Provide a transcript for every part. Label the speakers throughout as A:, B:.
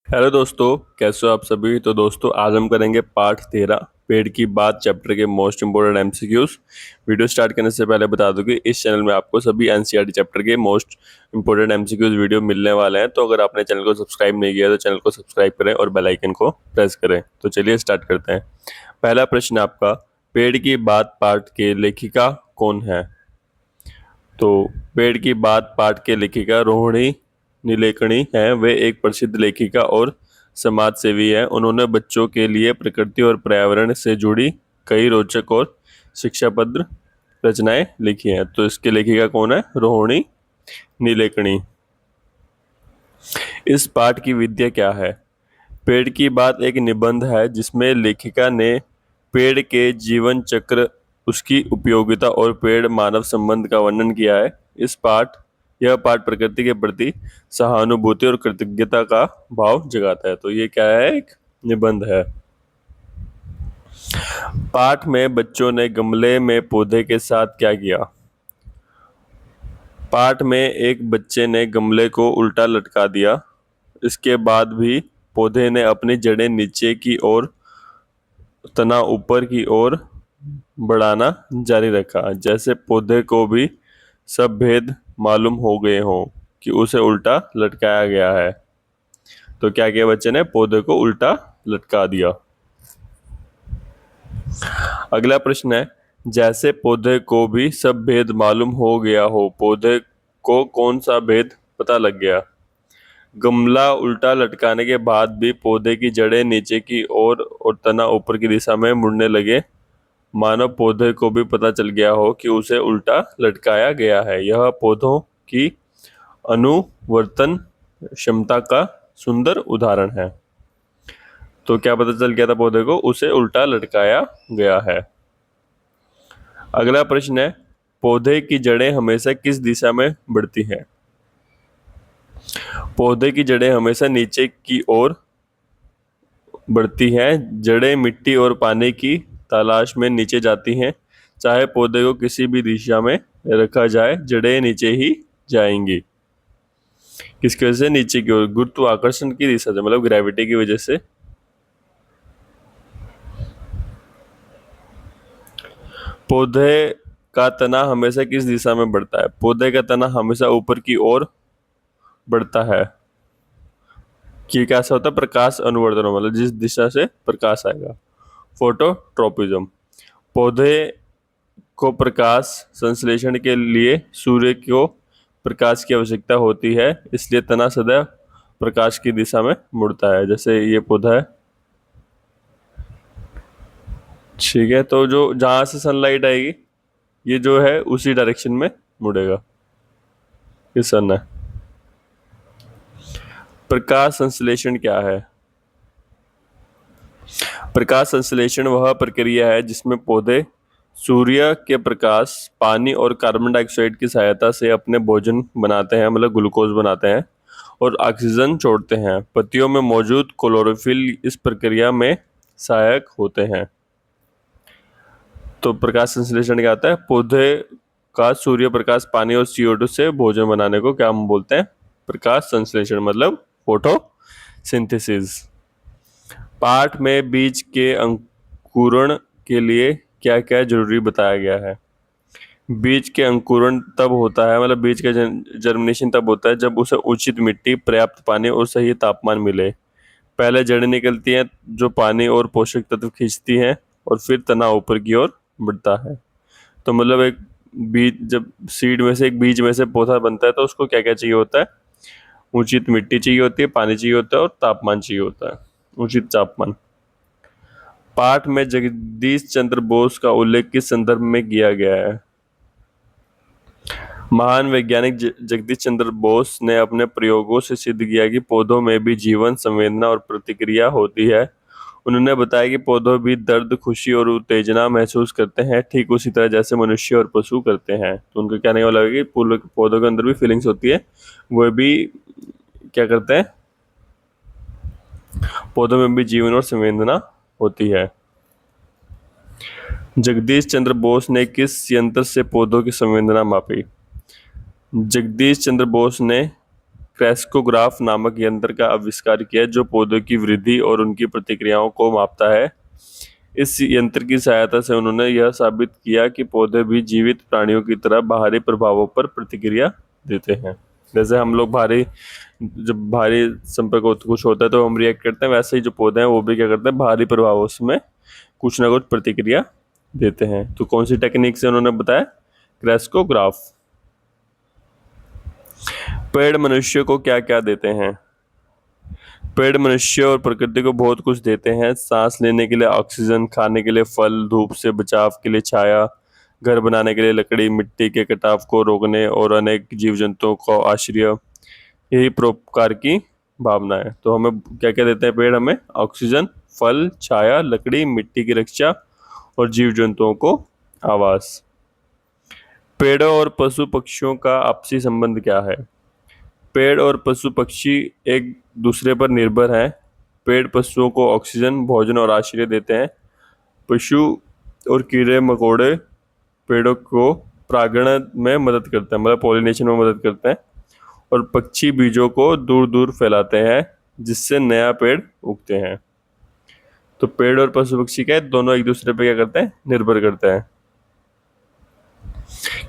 A: Hello दोस्तों, कैसे हो आप सभी। तो दोस्तों, आज हम करेंगे पार्ट 13 पेड़ की बात चैप्टर के most important MCQs. Video start करने से पहले बता दूं कि इस चैनल में आपको सभी एनसीईआरटी चैप्टर के मोस्ट इंपोर्टेंट एमसीक्यूज वीडियो मिलने वाले हैं। तो अगर आपने चैनल को सब्सक्राइब नहीं किया तो चैनल को सब्सक्राइब करें और बेल आइकन को प्रेस करें। तो चलिए स्टार्ट करते हैं। पहला प्रश्न आपका, पेड़ की बात पार्ट के लेखिका कौन है। तो पेड़ की बात पाठ के लेखिका रोहिणी नीलेकणी है। वे एक प्रसिद्ध लेखिका और समाज सेवी है। उन्होंने बच्चों के लिए प्रकृति और पर्यावरण से जुड़ी कई रोचक और शिक्षाप्रद रचनाएं लिखी हैं। तो इसके लेखिका कौन है? रोहिणी नीलेकणी। इस पाठ की विद्या क्या है? पेड़ की बात एक निबंध है जिसमें लेखिका ने पेड़ के जीवन चक्र, उसकी उपयोगिता और पेड़ मानव संबंध का वर्णन किया है। यह पाठ प्रकृति के प्रति सहानुभूति और कृतज्ञता का भाव जगाता है। तो ये क्या है? एक निबंध है। पाठ में बच्चों ने गमले में पौधे के साथ क्या किया? पाठ में एक बच्चे ने गमले को उल्टा लटका दिया। इसके बाद भी पौधे ने अपनी जड़ें नीचे की ओर, तना ऊपर की ओर बढ़ाना जारी रखा, जैसे पौधे को भी सब भेद मालूम हो गए हों कि उसे उल्टा लटकाया गया है। तो क्या किया बच्चे ने? पौधे को उल्टा लटका दिया। अगला प्रश्न है, जैसे पौधे को भी सब भेद मालूम हो गया हो, पौधे को कौन सा भेद पता लग गया? गमला उल्टा लटकाने के बाद भी पौधे की जड़ें नीचे की ओर और तना ऊपर की दिशा में मुड़ने लगे, मानो पौधे को भी पता चल गया हो कि उसे उल्टा लटकाया गया है। यह पौधों की अनुवर्तन क्षमता का सुंदर उदाहरण है। तो क्या पता चल गया था पौधे को? उसे उल्टा लटकाया गया है। अगला प्रश्न है, पौधे की जड़ें हमेशा किस दिशा में बढ़ती हैं? पौधे की जड़ें हमेशा नीचे की ओर बढ़ती हैं। जड़ें मिट्टी और पानी की तलाश में नीचे जाती हैं। चाहे पौधे को किसी भी दिशा में रखा जाए, जड़ें नीचे ही जाएंगी। किसकी वजह से? नीचे की ओर, गुरुत्वाकर्षण की दिशा से, मतलब ग्रेविटी की वजह से। पौधे का तना हमेशा किस दिशा में बढ़ता है? पौधे का तना हमेशा ऊपर की ओर बढ़ता है। कि कैसा होता है? प्रकाश अनुवर्तन, मतलब जिस दिशा से प्रकाश आएगा। फोटोट्रोपिज्म। पौधे को प्रकाश संश्लेषण के लिए सूर्य को प्रकाश की आवश्यकता होती है, इसलिए तना सदैव प्रकाश की दिशा में मुड़ता है। जैसे ये पौधा है, ठीक है, तो जो जहां से सनलाइट आएगी, ये जो है उसी डायरेक्शन में मुड़ेगा। ये सन है। प्रकाश संश्लेषण क्या है? प्रकाश संश्लेषण वह प्रक्रिया है जिसमें पौधे सूर्य के प्रकाश, पानी और कार्बन डाइऑक्साइड की सहायता से अपने भोजन बनाते हैं, मतलब ग्लूकोज बनाते हैं और ऑक्सीजन छोड़ते हैं। पत्तियों में मौजूद क्लोरोफिल इस प्रक्रिया में सहायक होते हैं। तो प्रकाश संश्लेषण क्या होता है? पौधे का सूर्य प्रकाश, पानी और CO2 से भोजन बनाने को क्या हम बोलते हैं? प्रकाश संश्लेषण, मतलब फोटोसिंथेसिस। पाठ में बीज के अंकुरण के लिए क्या क्या जरूरी बताया गया है? बीज के अंकुरण तब होता है, मतलब बीज का जर्मिनेशन तब होता है जब उसे उचित मिट्टी, पर्याप्त पानी और सही तापमान मिले। पहले जड़ें निकलती हैं जो पानी और पोषक तत्व खींचती हैं, और फिर तना ऊपर की ओर बढ़ता है। तो मतलब एक बीज, जब सीड में से, एक बीज में से पौधा बनता है, तो उसको क्या क्या चाहिए होता है? उचित मिट्टी चाहिए होती है, पानी चाहिए होता है और तापमान चाहिए होता है, उचित तापमान। पाठ में जगदीश चंद्र बोस का उल्लेख किस संदर्भ में किया गया है? महान वैज्ञानिक जगदीश चंद्र बोस ने अपने प्रयोगों से सिद्ध किया कि पौधों में भी जीवन, संवेदना और प्रतिक्रिया होती है। उन्होंने बताया कि पौधे भी दर्द, खुशी और उत्तेजना महसूस करते हैं, ठीक उसी तरह जैसे मनुष्य और पशु करते हैं। तो उनका कहने वाला है कि पौधों के अंदर भी फीलिंग्स होती है, वो भी क्या करते हैं? पौधों में भी जीवन और संवेदना होती है। जगदीश चंद्र बोस ने किस यंत्र से पौधों की संवेदना मापी? जगदीश चंद्र बोस ने क्रेस्कोग्राफ नामक यंत्र का आविष्कार किया जो पौधों की वृद्धि और उनकी प्रतिक्रियाओं को मापता है। इस यंत्र की सहायता से उन्होंने यह साबित किया कि पौधे भी जीवित प्राणियों की तरह बाहरी प्रभावों पर प्रतिक्रिया देते हैं। जैसे हम लोग जब भारी संपर्क कुछ होता है तो हम रिएक्ट करते हैं, वैसे ही जो पौधे हैं वो भी क्या करते हैं, बाहरी प्रभावों में कुछ ना कुछ प्रतिक्रिया देते हैं। तो कौन सी टेक्निक से उन्होंने बताया? क्रेस्कोग्राफ। पेड़ मनुष्य को क्या क्या देते हैं? पेड़ मनुष्य और प्रकृति को बहुत कुछ देते हैं। सांस लेने के लिए ऑक्सीजन, खाने के लिए फल, धूप से बचाव के लिए छाया, घर बनाने के लिए लकड़ी, मिट्टी के कटाव को रोकने और अनेक जीव जंतुओं को आश्रय, यही परोपकार की भावना है। तो हमें क्या क्या देते हैं पेड़? हमें ऑक्सीजन, फल, छाया, लकड़ी, मिट्टी की रक्षा और जीव जंतुओं को आवास। पेड़ों और पशु पक्षियों का आपसी संबंध क्या है? पेड़ और पशु पक्षी एक दूसरे पर निर्भर हैं। पेड़ पशुओं को ऑक्सीजन, भोजन और आश्रय देते हैं। पशु और कीड़े मकोड़े पेड़ों को परागण में मदद करते हैं, मतलब पॉलिनेशन में मदद करते हैं। और पक्षी बीजों को दूर दूर फैलाते हैं जिससे नया पेड़ उगते हैं। तो पेड़ और पशु पक्षी क्या है, दोनों एक दूसरे पे क्या करते हैं, निर्भर करते हैं।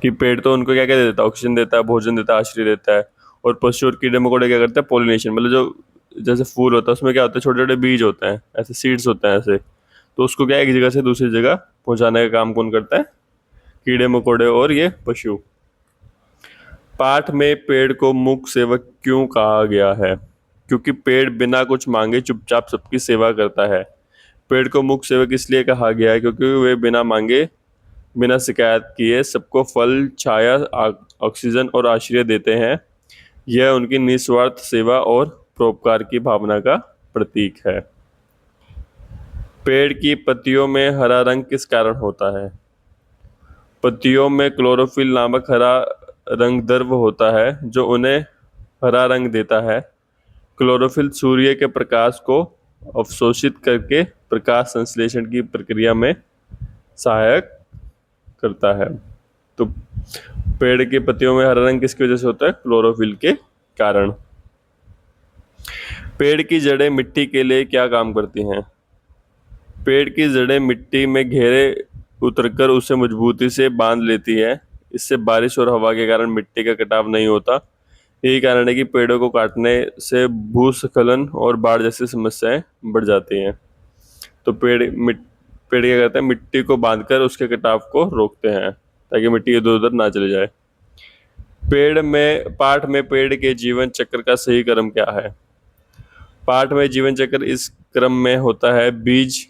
A: कि पेड़ तो उनको क्या क्या देता है, ऑक्सीजन देता है, भोजन देता है, आश्रय देता है। और पशु और कीड़े मकोड़े क्या करते हैं, पॉलिनेशन, मतलब जो जैसे फूल होता है उसमें क्या होता है, छोटे छोटे बीज होते हैं, ऐसे सीड्स होते हैं ऐसे, तो उसको क्या एक जगह से दूसरी जगह पहुंचाने का काम कौन करता है? कीड़े मकोड़े और ये पशु। पाठ में पेड़ को मूक सेवक क्यों कहा गया है? क्योंकि पेड़ बिना कुछ मांगे चुपचाप सबकी सेवा करता है। पेड़ को मूक सेवक इसलिए कहा गया है क्योंकि वे बिना मांगे, बिना शिकायत किए सबको फल, छाया, ऑक्सीजन और आश्रय देते हैं। यह उनकी निस्वार्थ सेवा और परोपकार की भावना का प्रतीक है। पेड़ की पत्तियों में हरा रंग किस कारण होता है? पत्तियों में क्लोरोफिल नामक हरा रंग द्रव्य होता है जो उन्हें हरा रंग देता है। क्लोरोफिल सूर्य के प्रकाश को अवशोषित करके प्रकाश संश्लेषण की प्रक्रिया में सहायक करता है। तो पेड़ की पत्तियों में हरा रंग किसकी वजह से होता है? क्लोरोफिल के कारण। पेड़ की जड़ें मिट्टी के लिए क्या काम करती हैं? पेड़ की जड़ें मिट्टी में घेरे उतरकर उसे मजबूती से बांध लेती है। इससे बारिश और हवा के कारण मिट्टी का कटाव नहीं होता। यही कारण है कि पेड़ों को काटने से भूस्खलन और बाढ़ जैसी समस्याएं बढ़ जाती हैं। तो पेड़ क्या करते हैं, मिट्टी को बांधकर उसके कटाव को रोकते हैं ताकि मिट्टी इधर उधर ना चले जाए। पाठ में पेड़ के जीवन चक्र का सही क्रम क्या है? पाठ में जीवन चक्र इस क्रम में होता है। बीज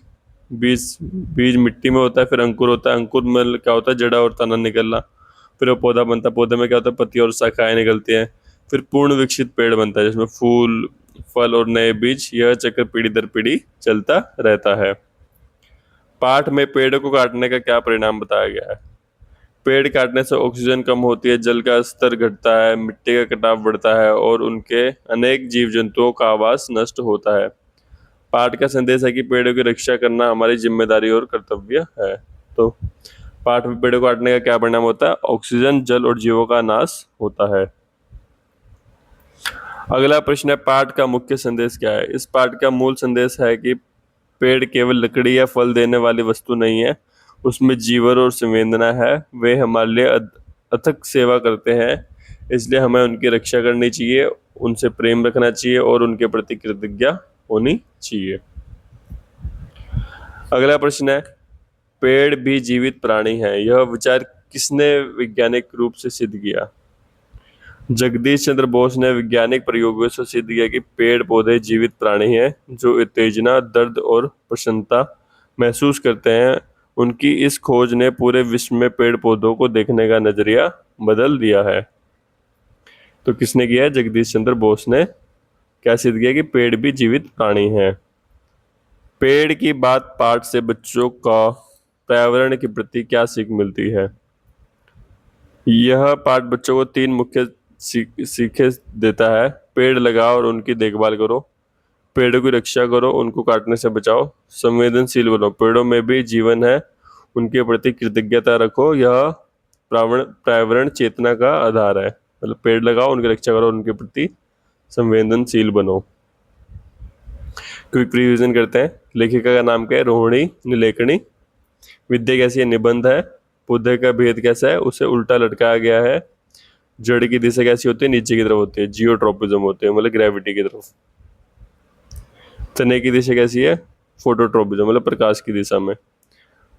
A: बीज बीज मिट्टी में होता है, फिर अंकुर होता है, अंकुर में क्या होता है, जड़ा और तना निकलना, फिर वो पौधा बनता है, पौधे में क्या होता है, पत्ती और शाखाएं निकलती हैं, फिर पूर्ण विकसित पेड़ बनता है जिसमें फूल, फल और नए बीज। यह चक्र पीढ़ी दर पीढ़ी चलता रहता है। पाठ में पेड़ को काटने का क्या परिणाम बताया गया है? पेड़ काटने से ऑक्सीजन कम होती है, जल का स्तर घटता है, मिट्टी का कटाव बढ़ता है और उनके अनेक जीव जंतुओं का आवास नष्ट होता है। पाठ का संदेश है कि पेड़ों की रक्षा करना हमारी जिम्मेदारी और कर्तव्य है। तो पाठ में पेड़ों को काटने का क्या परिणाम होता है? ऑक्सीजन, जल और जीवों का नाश होता है। अगला प्रश्न है, पाठ का मुख्य संदेश क्या है? इस पाठ का मूल संदेश है कि पेड़ केवल लकड़ी या फल देने वाली वस्तु नहीं है, उसमें जीवन और संवेदना है। वे हमारे लिए अथक सेवा करते हैं, इसलिए हमें उनकी रक्षा करनी चाहिए, उनसे प्रेम रखना चाहिए और उनके प्रति कृतज्ञ होनी चाहिए। अगला प्रश्न है, पेड़ भी जीवित प्राणी है, यह विचार किसने वैज्ञानिक रूप से सिद्ध किया? जगदीश चंद्र बोस ने वैज्ञानिक प्रयोगों से सिद्ध किया कि पेड़ पौधे जीवित प्राणी हैं जो उत्तेजना, दर्द और प्रसन्नता महसूस करते हैं। उनकी इस खोज ने पूरे विश्व में पेड़ पौधों को देखने का नजरिया बदल दिया है। तो किसने किया है? जगदीश चंद्र बोस ने क्या सिद्ध किया कि पेड़ भी जीवित प्राणी हैं। पेड़ की बात पाठ से बच्चों का पर्यावरण के प्रति क्या सीख मिलती है? यह पाठ बच्चों को 3 मुख्य सीखे देता है। पेड़ लगाओ और उनकी देखभाल करो, पेड़ों की रक्षा करो, उनको काटने से बचाओ, संवेदनशील बनो, पेड़ों में भी जीवन है, उनके प्रति कृतज्ञता रखो। यह पर्यावरण चेतना का आधार है। मतलब पेड़ लगाओ, उनकी रक्षा करो, उनके प्रति संवेदनशील बनो। क्विक रिवीजन करते हैं। लेखिका का नाम क्या है? रोहिणी नीलेकणी। विद्या कैसी है? निबंध है। पौधे का भेद कैसा है? उसे उल्टा लटकाया गया है। जड़ की दिशा कैसी होती है? नीचे की तरफ होती है। जियोट्रोपिज्म होते हैं, मतलब ग्रेविटी की तरफ। तने की दिशा कैसी है? फोटोट्रोपिज्म, मतलब प्रकाश की दिशा में।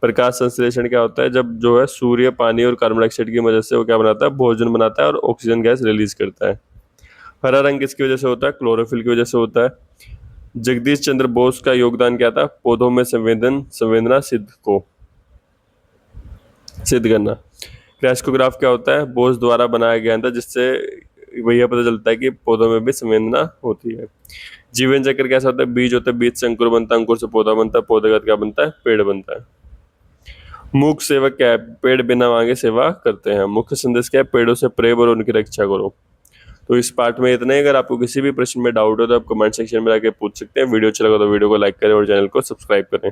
A: प्रकाश संश्लेषण क्या होता है? जब जो है सूर्य पानी और कार्बन डाइऑक्साइड की मदद से वो क्या बनाता है? भोजन बनाता है और ऑक्सीजन गैस रिलीज करता है। हरा रंग किसकी वजह से होता है? क्लोरोफिल की वजह से होता है। जगदीश चंद्र बोस का योगदान क्या था? पौधों में संवेदना सिद्ध करना। क्रैस्कोग्राफ क्या होता है? बोस द्वारा बनाया गया था, जिससे वही पता चलता है कि पौधों में भी संवेदना होती है। जीवन चक्र कैसा होता है? बीज होता है, बीज से अंकुर बनता है, अंकुर से पौधा बनता है, पौधे का क्या बनता है? पेड़ बनता है। मूक सेवक क्या है? पेड़ बिना मांगे सेवा करते हैं। मुख्य संदेश क्या है? पेड़ों से प्रेम और उनकी रक्षा करो। तो इस पार्ट में इतना ही। अगर आपको किसी भी प्रश्न में डाउट हो तो आप कमेंट सेक्शन में जाके पूछ सकते हैं। वीडियो अच्छा लगा तो वीडियो को लाइक करें और चैनल को सब्सक्राइब करें।